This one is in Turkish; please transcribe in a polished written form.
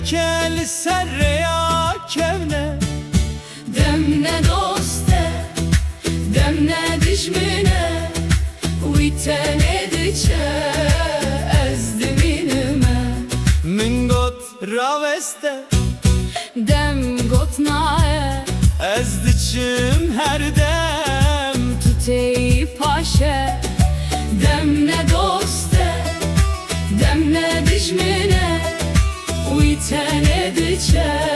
kel serreya kevne. Demne doste, demne dijmine, Witen edice ezdiminime. Min got raveste, Dem got nae, ez diçim her dem. Tutey paşe. Demne doste, demne dijmine, Witen edice